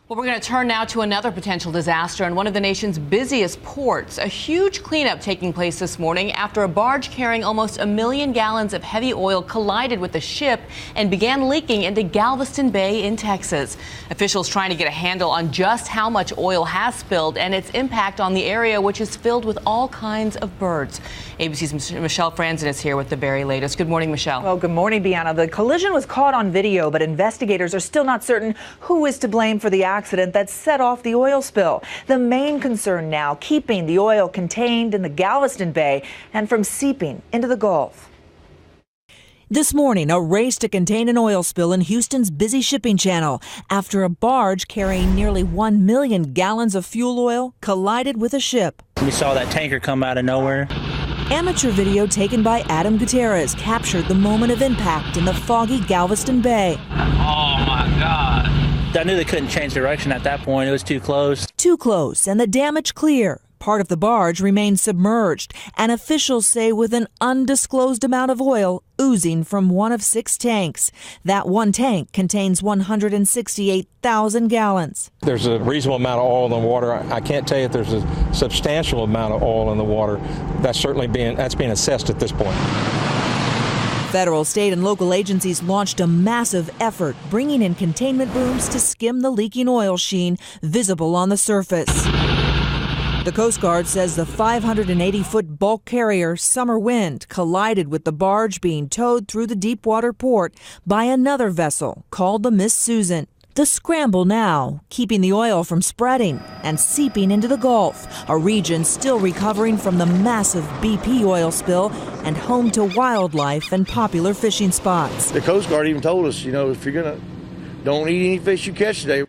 Well, we're going to turn now to another potential disaster in one of the nation's busiest ports. A huge cleanup taking place this morning after a barge carrying almost 1 million gallons of heavy oil collided with a ship and began leaking into Galveston Bay in Texas. Officials trying to get a handle on just how much oil has spilled and its impact on the area, which is filled with all kinds of birds. ABC's Michelle Franzen is here with the very latest. Good morning, Michelle. Well, good morning, Bianna. The collision was caught on video, but investigators are still not certain who is to blame for the accident that set off the oil spill. The main concern now, keeping the oil contained in the Galveston Bay and from seeping into the Gulf. This morning, a race to contain an oil spill in Houston's busy shipping channel after a barge carrying nearly 1 million gallons of fuel oil collided with a ship. We saw that tanker come out of nowhere. Amateur video taken by Adam Gutierrez captured the moment of impact in the foggy Galveston Bay. Oh my God. I knew they couldn't change direction at that point. It was too close. Too close, and the damage clear. Part of the barge remains submerged, and officials say with an undisclosed amount of oil oozing from one of 6 tanks. That one tank contains 168,000 gallons. There's a reasonable amount of oil in the water. I can't tell you if there's a substantial amount of oil in the water. That's being assessed at this point. Federal, state, and local agencies launched a massive effort, bringing in containment booms to skim the leaking oil sheen visible on the surface. The Coast Guard says the 580-foot bulk carrier Summer Wind collided with the barge being towed through the deepwater port by another vessel called the Miss Susan. The scramble now, keeping the oil from spreading and seeping into the Gulf, a region still recovering from the massive BP oil spill and home to wildlife and popular fishing spots. The Coast Guard even told us, if you're don't eat any fish you catch today.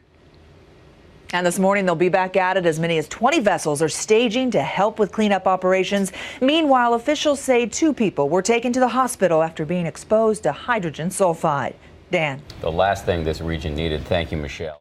And this morning, they'll be back at it. As many as 20 vessels are staging to help with cleanup operations. Meanwhile, officials say 2 people were taken to the hospital after being exposed to hydrogen sulfide. Dan. The last thing this region needed. Thank you, Michelle.